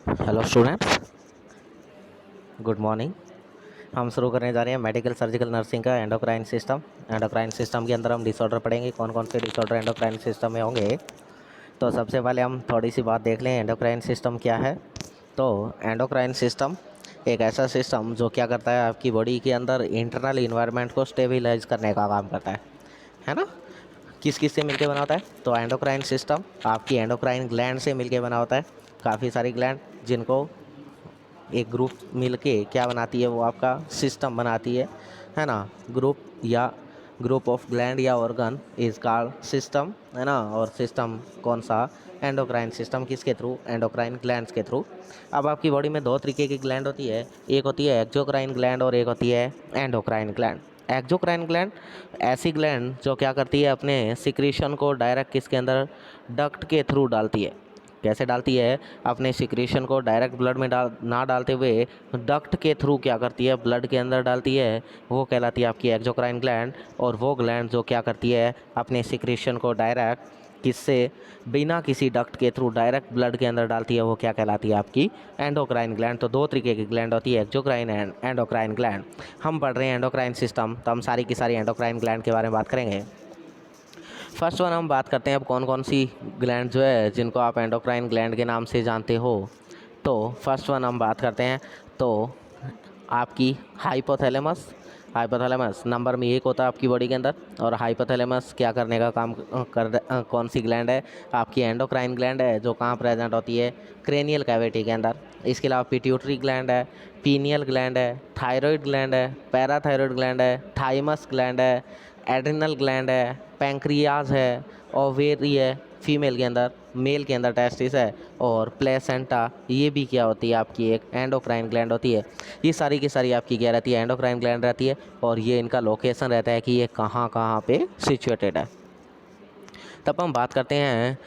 Hello students, good morning. हम शुरू करने जा रहे हैं मेडिकल सर्जिकल नर्सिंग का एंडोक्राइन सिस्टम। एंडोक्राइन सिस्टम के अंदर हम डिसऑर्डर पढ़ेंगे, कौन कौन से डिसऑर्डर एंडोक्राइन सिस्टम में होंगे। तो सबसे पहले हम थोड़ी सी बात देख लें, एंडोक्राइन सिस्टम क्या है। तो एंडोक्राइन सिस्टम एक ऐसा सिस्टम जो क्या करता है, आपकी बॉडी के अंदर इंटरनल इन्वायरमेंट को स्टेबलाइज करने का काम करता है ना। किस किस से मिलके बना होता है, तो एंडोक्राइन सिस्टम आपकी एंडोक्राइन ग्लैंड से मिलके बना होता है। काफ़ी सारी ग्लैंड जिनको एक ग्रुप मिलके क्या बनाती है, वो आपका सिस्टम बनाती है ना। ग्रुप या ग्रुप ऑफ ग्लैंड या ऑर्गन इज कॉल्ड सिस्टम, है ना। और सिस्टम कौन सा, एंडोक्राइन सिस्टम। किसके थ्रू, एंडोक्राइन ग्लैंड्स के थ्रू। अब आपकी बॉडी में दो तरीके की ग्लैंड होती है, एक होती है एक्सोक्राइन ग्लैंड और एक होती है एंडोक्राइन ग्लैंड। एक्सोक्राइन ग्लैंड ऐसी ग्लैंड जो क्या करती है, अपने सिक्रीशन को डायरेक्ट किसके अंदर, डक्ट के थ्रू डालती है। कैसे डालती है, अपने सिक्रीशन को डायरेक्ट ब्लड में ना डालते हुए डक्ट के थ्रू क्या करती है, ब्लड के अंदर डालती है। वो कहलाती है आपकी एक्सोक्राइन ग्लैंड। और वो ग्लैंड जो क्या करती है, अपने सिक्रीशन को डायरेक्ट किससे, बिना किसी डक्ट के थ्रू डायरेक्ट ब्लड के अंदर डालती है, वो क्या कहलाती है, आपकी एंडोक्राइन ग्लैंड। तो दो तरीके की ग्लैंड होती है, एक्सोक्राइन एंड एंडोक्राइन ग्लैंड। हम पढ़ रहे हैं एंडोक्राइन सिस्टम, तो हम सारी की सारी एंडोक्राइन ग्लैंड के बारे में बात करेंगे। फर्स्ट वन हम बात करते हैं, अब कौन कौन सी ग्लैंड जो है जिनको आप एंडोक्राइन ग्लैंड के नाम से जानते हो। तो फर्स्ट वन हम बात करते हैं, तो आपकी हाइपोथैलेमस। हाइपोथैलेमस नंबर में एक होता है आपकी बॉडी के अंदर। और हाइपोथैलेमस क्या करने का काम कौन सी ग्लैंड है, आपकी एंडोक्राइन ग्लैंड है, जो कहाँ प्रेजेंट होती है, क्रेनियल कैविटी के अंदर। इसके अलावा पिट्यूटरी ग्लैंड है, पीनियल ग्लैंड है, थायराइड ग्लैंड है, पैराथायराइड ग्लैंड है, थाइमस ग्लैंड है, एड्रिनल ग्लैंड है, पैंक्रियाज है, ओवेरी है फीमेल के अंदर, मेल के अंदर टेस्टिस है, और प्लेसेंटा, ये भी क्या होती है, आपकी एक एंडोक्राइन ग्लैंड होती है। ये सारी की सारी आपकी क्या रहती है, एंडोक्राइन ग्लैंड रहती है। और ये इनका लोकेशन रहता है कि ये कहाँ कहाँ पे सिचुएटेड है। तब हम बात करते हैं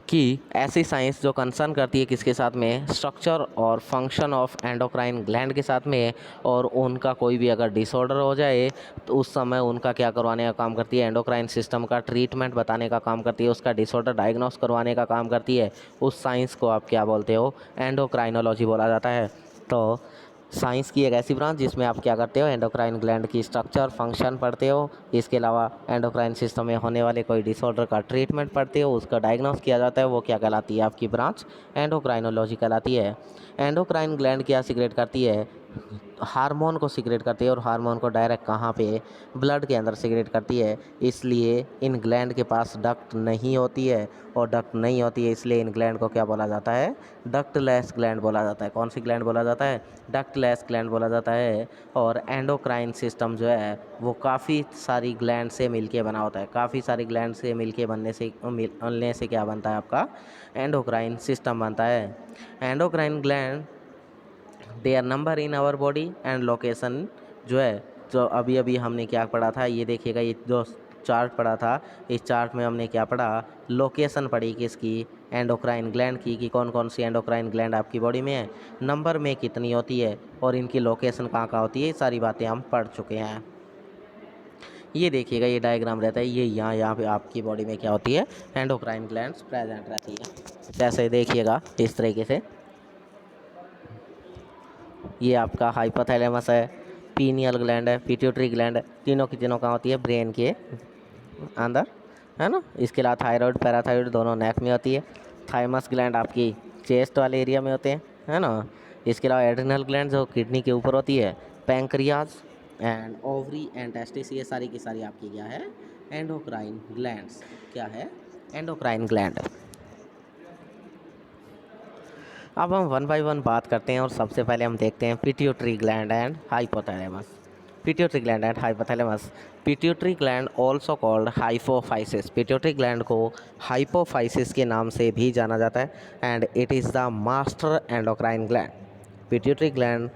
कि ऐसी साइंस जो कंसर्न करती है किसके साथ में, स्ट्रक्चर और फंक्शन ऑफ एंडोक्राइन ग्लैंड के साथ में। और उनका कोई भी अगर डिसऑर्डर हो जाए तो उस समय उनका क्या करवाने का काम करती है, एंडोक्राइन सिस्टम का ट्रीटमेंट बताने का काम करती है, उसका डिसऑर्डर डायग्नोस करवाने का काम करती है। उस साइंस को आप क्या बोलते हो, एंडोक्राइनोलॉजी बोला जाता है। तो साइंस की एक ऐसी ब्रांच जिसमें आप क्या करते हो, एंडोक्राइन ग्लैंड की स्ट्रक्चर फंक्शन पढ़ते हो। इसके अलावा एंडोक्राइन सिस्टम में होने वाले कोई डिसऑर्डर का ट्रीटमेंट पढ़ते हो, उसका डायग्नोस किया जाता है। वो क्या कहलाती है, आपकी ब्रांच एंडोक्राइनोलॉजी कहलाती है। एंडोक्राइन ग्लैंड क्या सीक्रेट करती है, हार्मोन को सीक्रेट करती है। और हार्मोन को डायरेक्ट कहाँ पे, ब्लड के अंदर सीक्रेट करती है। इसलिए इन ग्लैंड के पास डक्ट नहीं होती है। और डक्ट नहीं होती है इसलिए इन ग्लैंड को क्या बोला जाता है, डक्टलेस ग्लैंड बोला जाता है। कौन सी ग्लैंड बोला जाता है, डक्टलेस ग्लैंड बोला जाता है। और एंडोक्राइन सिस्टम जो है वो काफ़ी सारी ग्लैंड से मिलके बना होता है। काफ़ी सारी ग्लैंड से मिलके मिलने से क्या बनता है, आपका एंडोक्राइन सिस्टम बनता है। Endocrine gland their number in our body and location जो है, जो अभी अभी हमने क्या पढ़ा था, ये देखिएगा, ये जो चार्ट पढ़ा था, इस चार्ट में हमने क्या पढ़ा, लोकेशन पढ़ी किसकी, एंडोक्राइन ग्लैंड की, कि कौन कौन सी एंडोक्राइन ग्लैंड आपकी बॉडी में है, नंबर में कितनी होती है, और इनकी लोकेशन कहाँ कहाँ होती है। ये सारी बातें हम पढ़ चुके हैं। ये देखिएगा, ये डायग्राम रहता है, ये यहाँ पे आपकी बॉडी में क्या होती है, एंडोक्राइन ग्लैंड्स प्रेजेंट रहती है। जैसे देखिएगा इस तरीके से, ये आपका हाइपोथैलेमस है, पीनियल ग्लैंड है, पिट्यूटरी ग्लैंड है, तीनों की तीनों कहाँ होती है, ब्रेन के अंदर, है ना। इसके अलावा थायराइड पैराथायराइड दोनों नेक में होती है। थाइमस ग्लैंड आपकी चेस्ट वाले एरिया में होते हैं, है ना। इसके अलावा एड्रिनल ग्लैंड जो किडनी के ऊपर होती है, pancreas and ovary and testis, ये सारी की सारी आपकी क्या है, एंडोक्राइन ग्लैंड्स। क्या है, एंडोक्राइन ग्लैंड। अब हम वन बाय वन बात करते हैं, और सबसे पहले हम देखते हैं pituitary gland and hypothalamus. Pituitary gland and hypothalamus. Pituitary gland also called hypophysis. Pituitary gland को हाइपोफाइसिस के नाम से भी जाना जाता है, and it is the master endocrine gland. Pituitary gland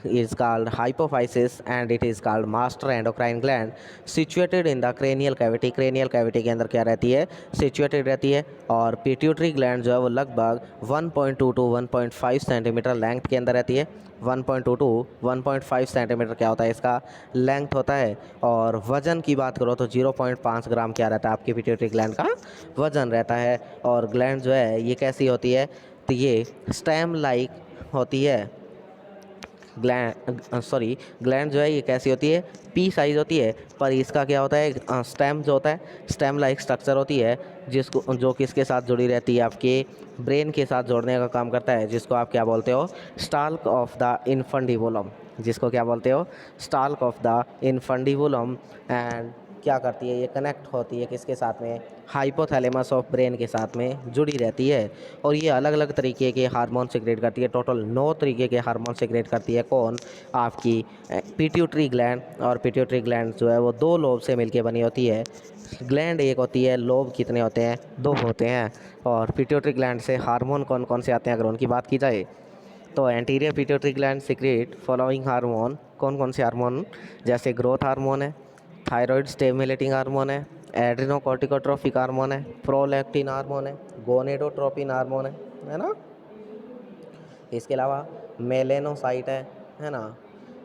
is called hypophysis and it is called master endocrine gland situated in the cranial cavity। cranial cavity के अंदर क्या रहती है, situated रहती है। और पिट्यूटरी ग्लैंड जो है वो लगभग 1.2 to 1.5 सेंटीमीटर लेंथ के अंदर रहती है। 1.2 to 1.5 सेंटीमीटर क्या होता है, इसका लेंथ होता है। और वज़न की बात करो तो 0.5 ग्राम क्या रहता है, आपकी पिट्यूटरी ग्लैंड का वज़न रहता है। और ग्लैंड जो है ये कैसी होती है, तो ये स्टेम लाइक होती है ग्लैंड जो है ये कैसी होती है, पी साइज होती है, पर इसका क्या होता है, स्टेम जो होता है, स्टेम लाइक स्ट्रक्चर होती है, जिसको जो किसके साथ जुड़ी रहती है, आपके ब्रेन के साथ जोड़ने का काम करता है, जिसको आप क्या बोलते हो, स्टाल्क ऑफ द इन्फंडिबुलम, जिसको क्या बोलते हो, stalk of the infundibulum. And क्या करती है, ये कनेक्ट होती है किसके साथ में, हाइपोथैलेमस ऑफ ब्रेन के साथ में जुड़ी रहती है। और ये अलग अलग तरीके के हार्मोन सिक्रेट करती है, टोटल 9 तरीके के हार्मोन सिक्रेट करती है। कौन, आपकी पिट्यूटरी ग्लैंड। और पिट्यूटरी ग्लैंड जो है वो 2 लोब से मिलके बनी होती है। ग्लैंड एक होती है, लोब कितने होते हैं, 2 होते हैं। और पिट्यूटरी ग्लैंड से हार्मोन कौन कौन से आते हैं अगर उनकी बात की जाए, तो anterior pituitary gland secret following hormone, कौन कौन से हार्मोन, जैसे ग्रोथ हार्मोन है, थायराइड स्टिमुलेटिंग हार्मोन है, एड्रेनोकॉर्टिकोट्रोफिक हार्मोन है, प्रोलैक्टिन हार्मोन है, गोनेडोट्रोपिन हार्मोन है ना। इसके अलावा मेलेनोसाइट है ना,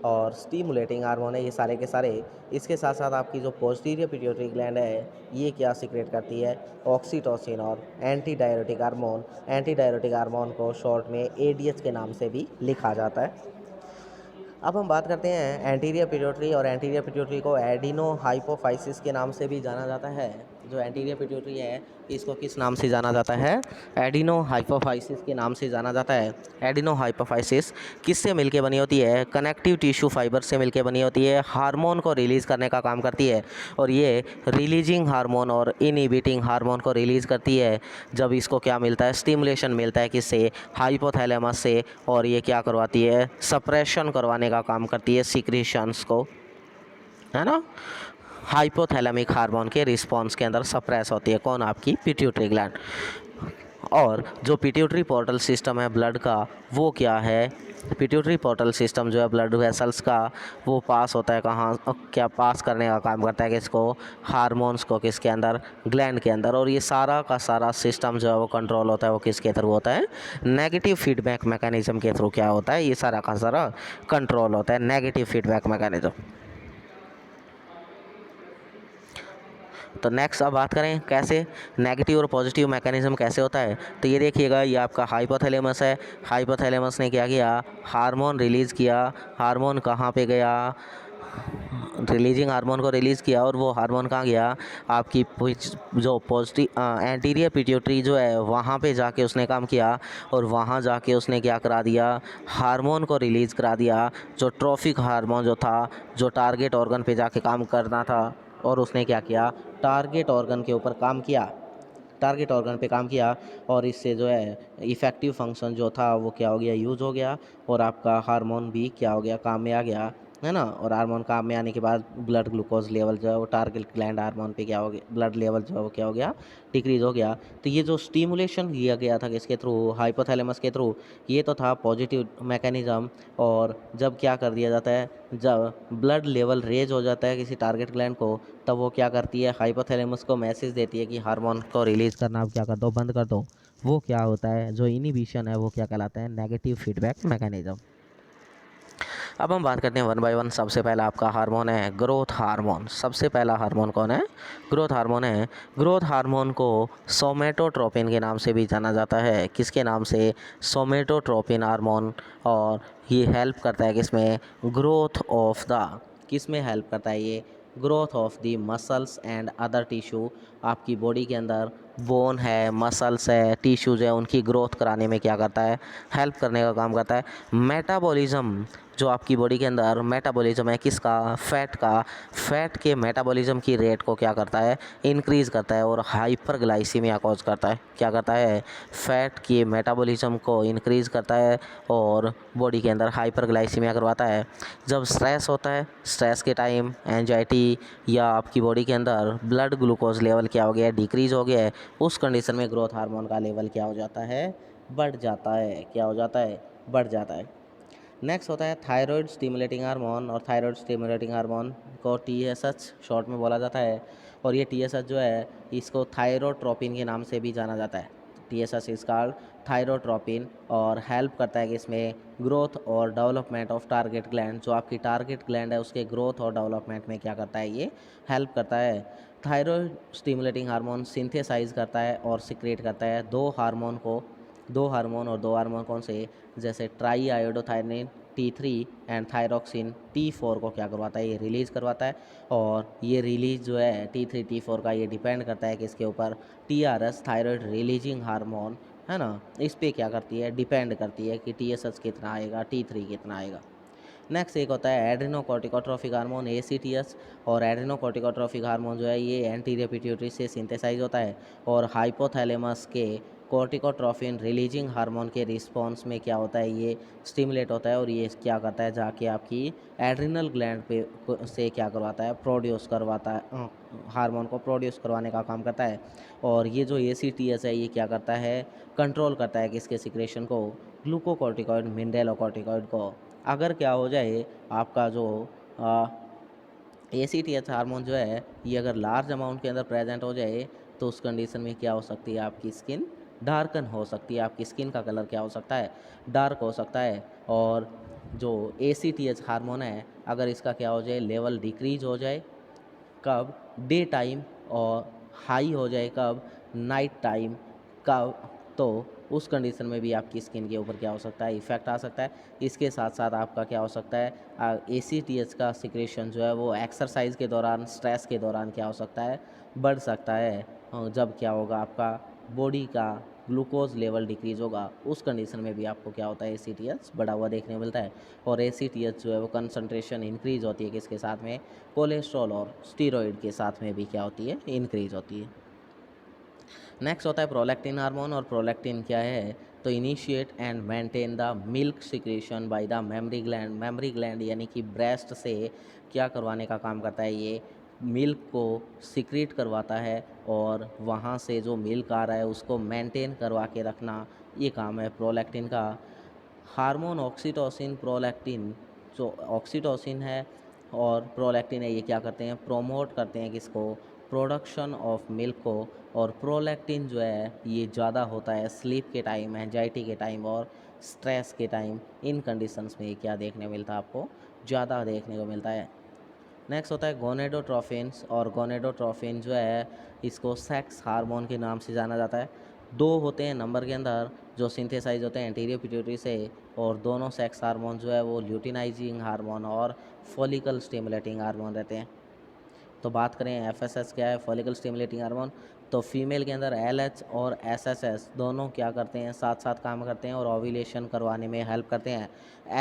और स्टिमुलेटिंग हार्मोन है, ये सारे के सारे। इसके साथ साथ आपकी जो पोस्टीरियर पिट्यूटरी ग्लैंड है ये क्या सीक्रेट करती है, ऑक्सीटोसिन और anti diuretic hormone. Anti diuretic hormone को शॉर्ट में एडीएच के नाम से भी लिखा जाता है। अब हम बात करते हैं एंटीरियर पिट्यूटरी, और एंटीरियर पिट्यूटरी को एडिनो हाइपोफाइसिस के नाम से भी जाना जाता है। जो एंटीरियर पिट्यूटरी है इसको किस नाम से जाना जाता है, एडिनो हाइपोफाइसिस के नाम से जाना जाता है। एडिनो हाइपोफाइसिस किससे मिलके बनी होती है, कनेक्टिव टिश्यू फाइबर से मिलके बनी होती है, हार्मोन को रिलीज़ करने का काम करती है। और ये रिलीजिंग हार्मोन और इनहिबिटिंग हार्मोन को रिलीज़ करती है जब इसको क्या मिलता है, स्टिमुलेशन मिलता है किससे, हाइपोथैलेमस से। और ये क्या करवाती है, सप्रेशन करवाने का काम करती है सीक्रेशंस को, है ना। हाइपोथैलेमिक हार्मोन के रिस्पॉन्स के अंदर सप्रेस होती है कौन, आपकी पिट्यूटरी ग्लैंड। और जो पिट्यूटरी पोर्टल सिस्टम है ब्लड का, वो क्या है, पिट्यूटरी पोर्टल सिस्टम जो है ब्लड वेसल्स का, वो पास होता है कहाँ, क्या पास करने का काम करता है किसको, हार्मोन्स को, किसके अंदर, ग्लैंड के अंदर। और ये सारा का सारा सिस्टम जो है वो कंट्रोल होता है वो किसके थ्रू होता है, नेगेटिव फीडबैक मैकेनिज्म के थ्रू क्या होता है, ये सारा का सारा कंट्रोल होता है, नेगेटिव फीडबैक मैकेनिज्म। तो नेक्स्ट अब बात करें कैसे नेगेटिव और पॉजिटिव मैकेनिज्म कैसे होता है। तो ये देखिएगा, ये आपका हाइपोथैलेमस है, हाइपोथैलेमस ने क्या किया, हार्मोन रिलीज़ किया। हार्मोन कहाँ पे गया, रिलीजिंग हार्मोन को रिलीज़ किया, और वो हार्मोन कहाँ गया, आपकी जो पॉजिटिव एंटीरियर पिट्यूटरी जो है वहाँ पे जाके उसने काम किया। और वहाँ जाके उसने क्या करा दिया, हार्मोन को रिलीज़ करा दिया, जो ट्रॉफिक हार्मोन जो था, जो टारगेट ऑर्गन पे जाके काम करना था। और उसने क्या किया, टारगेट ऑर्गन के ऊपर काम किया, टारगेट ऑर्गन पे काम किया। और इससे जो है इफ़ेक्टिव फंक्शन जो था वो क्या हो गया, यूज हो गया। और आपका हार्मोन भी क्या हो गया, काम में आ गया, है ना। और हार्मोन काम में आने के बाद ब्लड ग्लूकोज लेवल जो है वो टारगेट ग्लैंड हार्मोन पे क्या हो गया, ब्लड लेवल जो है वो क्या हो गया, डिक्रीज हो गया। तो ये जो स्टिमुलेशन किया गया था किसके थ्रू, हाइपोथैलेमस के थ्रू, ये तो था पॉजिटिव मैकेनिज़्म। और जब क्या कर दिया जाता है, जब ब्लड लेवल रेज हो जाता है किसी टारगेट ग्लैंड को, तब वो क्या करती है, हाइपोथैलेमस को मैसेज देती है कि हार्मोन को रिलीज़ करना अब क्या कर दो, बंद कर दो। वो क्या होता है, जो इनिबिशन है वो क्या कहलाता है, नेगेटिव फीडबैक मैकेनिज्म। अब हम बात करते हैं वन बाय वन। सबसे पहला आपका हार्मोन है ग्रोथ हार्मोन। सबसे पहला हार्मोन कौन है, ग्रोथ हार्मोन है। ग्रोथ हार्मोन को सोमेटोट्रोपिन के नाम से भी जाना जाता है, किसके नाम से, सोमेटोट्रोपिन हार्मोन। और ये हेल्प करता है किसमें, ग्रोथ ऑफ द, किस में हेल्प करता है ये, growth of the muscles and other tissue. आपकी बॉडी के अंदर बोन है, मसल्स है, टिश्यूज़ है, उनकी ग्रोथ कराने में क्या करता है, हेल्प करने का काम करता है। मेटाबॉलिज्म, जो आपकी बॉडी के अंदर मेटाबॉलिज्म है किसका, फैट का, फैट के मेटाबॉलिज्म की रेट को क्या करता है, इंक्रीज़ करता है। और हाइपरग्लाइसीमिया कॉज करता है, क्या करता है, फैट की मेटाबॉलिज्म को इंक्रीज़ करता है और बॉडी के अंदर हाइपरग्लाइसीमिया करवाता है। जब स्ट्रेस होता है, स्ट्रेस के टाइम एंजाइटी या आपकी बॉडी के अंदर ब्लड ग्लूकोज लेवल क्या हो गया है, डिक्रीज़ हो गया है, उस कंडीशन में ग्रोथ हार्मोन का लेवल क्या हो जाता है, बढ़ जाता है। क्या हो जाता है, बढ़ जाता है। नेक्स्ट होता है थायराइड स्टिमुलेटिंग हार्मोन। और थायराइड स्टिमुलेटिंग हार्मोन को TSH शॉर्ट में बोला जाता है। और ये TSH जो है इसको थायरोट्रोपिन के नाम से भी जाना जाता है। TSH इज कॉल्ड थायरोट्रोपिन, और हेल्प करता है कि इसमें ग्रोथ और डेवलपमेंट ऑफ टारगेट ग्लैंड, जो आपकी टारगेट ग्लैंड है उसके ग्रोथ और डेवलपमेंट में क्या करता है, ये हेल्प करता है। थायराइड स्टिमुलेटिंग हार्मोन सिंथेसाइज करता है और सिक्रेट करता है 2 हार्मोन को, दो हार्मोन, और दो हार्मोन कौन से, जैसे try आयोडोथायनिन T3 and thyroxine T4 को क्या करवाता है, ये रिलीज़ करवाता है। और ये रिलीज जो है T3 T4 का, ये डिपेंड करता है किसके ऊपर, TRS थायराइड रिलीजिंग हार्मोन है ना, इस पे क्या करती है, डिपेंड करती है कि TSH कितना आएगा, T3 कितना आएगा। नेक्स्ट एक होता है एड्रेनोकॉर्टिकोट्रोफिक हार्मोन ACTH। और एड्रेनोकॉर्टिकोट्रोफिक हार्मोन जो है ये एंटीरियर पिट्यूटरी से सिंथेसाइज होता है और हाइपोथैलेमस के कॉर्टिकोट्रोफिन रिलीजिंग हार्मोन के रिस्पॉन्स में क्या होता है, ये स्टिमुलेट होता है और ये क्या करता है, जाके आपकी एड्रिनल ग्लैंड पे से क्या करवाता है, प्रोड्यूस करवाता है, हार्मोन को प्रोड्यूस करवाने का काम करता है। और ये जो ACTH है ये क्या करता है, कंट्रोल करता है किसके सिक्रेशन को, ग्लूकोकॉर्टिकॉइड मिनरलोकॉर्टिकॉइड को। अगर क्या हो जाए आपका जो ACTH हार्मोन जो है ये अगर लार्ज अमाउंट के अंदर प्रेजेंट हो जाए तो उस कंडीशन में क्या हो सकती है, आपकी स्किन डार्कन हो सकती है, आपकी स्किन का कलर क्या हो सकता है, डार्क हो सकता है। और जो ACTH हार्मोन है अगर इसका क्या हो जाए, लेवल डिक्रीज हो जाए, कब, डे टाइम, और हाई हो जाए कब, नाइट टाइम, कब, तो उस कंडीशन में भी आपकी स्किन के ऊपर क्या हो सकता है, इफेक्ट आ सकता है। इसके साथ साथ आपका क्या हो सकता है, ACTH का सिक्रेशन जो है वो एक्सरसाइज के दौरान, स्ट्रेस के दौरान क्या हो सकता है, बढ़ सकता है। जब क्या होगा, आपका बॉडी का ग्लूकोज लेवल डिक्रीज होगा, उस कंडीशन में भी आपको क्या होता है, ACTH बढ़ा हुआ देखने को मिलता है। और ACTH जो है वो कंसंट्रेशन इंक्रीज होती है किसके साथ में, कोलेस्ट्रॉल और स्टीरॉयड के साथ में भी क्या होती है, इंक्रीज होती है। नेक्स्ट होता है प्रोलैक्टिन हार्मोन। और प्रोलैक्टिन क्या है, तो initiate and maintain the milk secretion by the mammary gland. Mammary gland यानी कि ब्रेस्ट से क्या करवाने का काम करता है, ये मिल्क को सिक्रीट करवाता है और वहाँ से जो मिल्क आ रहा है उसको मेंटेन करवा के रखना, ये काम है प्रोलैक्टिन का। हार्मोन ऑक्सीटोसिन प्रोलैक्टिन, जो ऑक्सीटोसिन है और प्रोलैक्टिन है, ये क्या करते हैं, प्रोमोट करते हैं किसको, प्रोडक्शन ऑफ मिल्क को। और प्रोलैक्टिन जो है ये ज़्यादा होता है स्लीप के टाइम, एंजाइटी के टाइम और स्ट्रेस के टाइम, इन कंडीशंस में क्या देखने को मिलता है, आपको ज़्यादा देखने को मिलता है। नेक्स्ट होता है गोनेडोट्रोफिन्स। और गोनेडोट्रोफिन जो है इसको सेक्स हार्मोन के नाम से जाना जाता है। दो होते हैं नंबर के अंदर जो सिंथेसाइज होते हैं एंटीरियर पिट्यूटरी से, और दोनों सेक्स हार्मोन जो है वो ल्यूटिनाइजिंग हार्मोन और फॉलिकल स्टिमुलेटिंग हार्मोन रहते हैं। तो बात करें FSH क्या है, फॉलिकल स्टिमुलेटिंग हार्मोन, तो फीमेल के अंदर LH और SSS दोनों क्या करते हैं, साथ साथ काम करते हैं और ओव्यूलेशन करवाने में हेल्प करते हैं।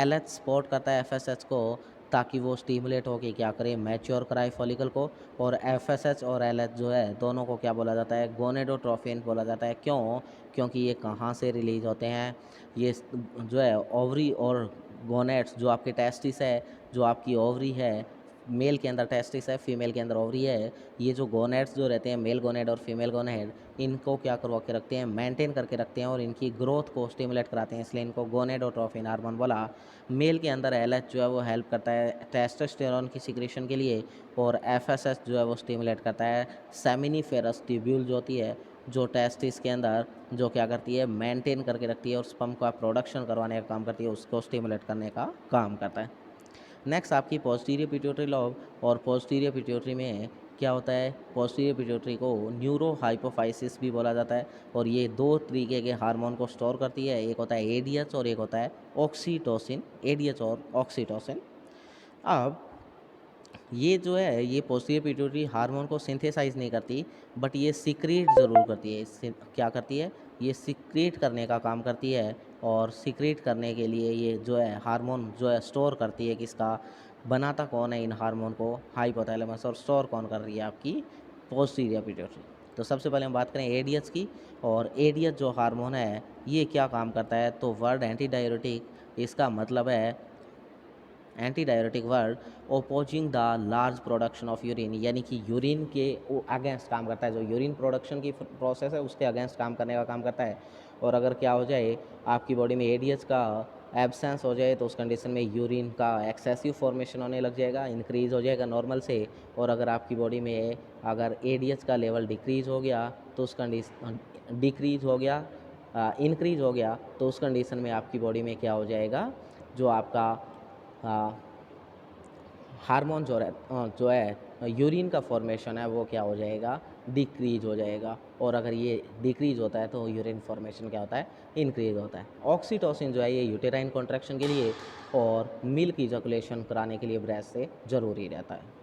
LH सपोर्ट करता है FSH को ताकि वो स्टिमुलेट होके क्या करे, मैच्योर कराए फॉलिकल को। और FSH और LH जो है दोनों को क्या बोला जाता है, गोनेडोट्रोफिन बोला जाता है। क्यों, क्योंकि ये कहाँ से रिलीज होते हैं, ये जो है ओवरी और गोनेट्स, जो आपके टेस्टिस है, जो आपकी ओवरी है, मेल के अंदर टेस्टिस है, फीमेल के अंदर ओवरी है, ये जो गोनेड्स जो रहते हैं, मेल गोनेड और फीमेल गोनेड, इनको क्या करवा के रखते हैं, मेंटेन करके रखते हैं और इनकी ग्रोथ को स्टिमुलेट कराते हैं, इसलिए इनको गोनेडोट्रोफिन हार्मोन बोला। मेल के अंदर LH जो है वो हेल्प करता है टेस्टोस्टेरोन की सिक्रेशन के लिए, और FSH जो है वो स्टिमुलेट करता है सेमिनिफेरस ट्यूब्यूल जो होती है, जो टेस्टिस के अंदर जो क्या करती है, मेंटेन करके रखती है और स्पर्म का प्रोडक्शन करवाने का काम करती है, उसको स्टिमुलेट करने का काम करता है। नेक्स्ट आपकी पोस्टीरियर पिट्यूटरी लोब। और पोस्टीरियर पिट्यूटरी में क्या होता है, पोस्टीरियर पिट्यूटरी को न्यूरो हाइपोफाइसिस भी बोला जाता है। और ये दो तरीके के हार्मोन को स्टोर करती है, एक होता है ADH और एक होता है ऑक्सीटोसिन, ADH और ऑक्सीटोसिन। अब ये जो है ये पोस्टीरियर पिट्यूटरी हार्मोन को सिंथेसाइज नहीं करती, बट ये सीक्रेट ज़रूर करती है। क्या करती है, ये सीक्रेट करने का काम करती है। और सीक्रेट करने के लिए ये जो है हार्मोन जो है स्टोर करती है किसका, बनाता कौन है इन हार्मोन को, हाइपोथैलेमस, और स्टोर कौन कर रही है, आपकी पोस्टीरियर पिट्यूटरी। तो सबसे पहले हम बात करें ADH की। और ADH जो हार्मोन है ये क्या काम करता है, तो वर्ड एंटी डायरेटिक, इसका मतलब है anti diuretic word opposing the large production of urine, यानी कि यूरिन के अगेंस्ट काम करता है, जो यूरिन प्रोडक्शन की प्रोसेस है उसके अगेंस्ट काम करने का काम करता है। और अगर क्या हो जाए आपकी बॉडी में ADH का एब्सेंस हो जाए तो उस कंडीशन में यूरिन का एक्सेसिव फॉर्मेशन होने लग जाएगा, इंक्रीज़ हो जाएगा नॉर्मल से। और अगर आपकी बॉडी में अगर ADH का लेवल डिक्रीज़ हो गया तो उस कंडीशन, डिक्रीज़ हो गया, इंक्रीज़ हो गया तो उस कंडीशन में आपकी बॉडी में क्या हो जाएगा, जो आपका हार्मोन जो है यूरिन का फॉर्मेशन है वो क्या हो जाएगा, डिक्रीज हो जाएगा, और अगर ये डिक्रीज होता है तो यूरिन फॉर्मेशन क्या होता है, इंक्रीज होता है। ऑक्सीटोसिन जो है ये यूटेराइन कॉन्ट्रैक्शन के लिए और मिल्क इजैकुलेशन कराने के लिए ब्रेस्ट से ज़रूरी रहता है।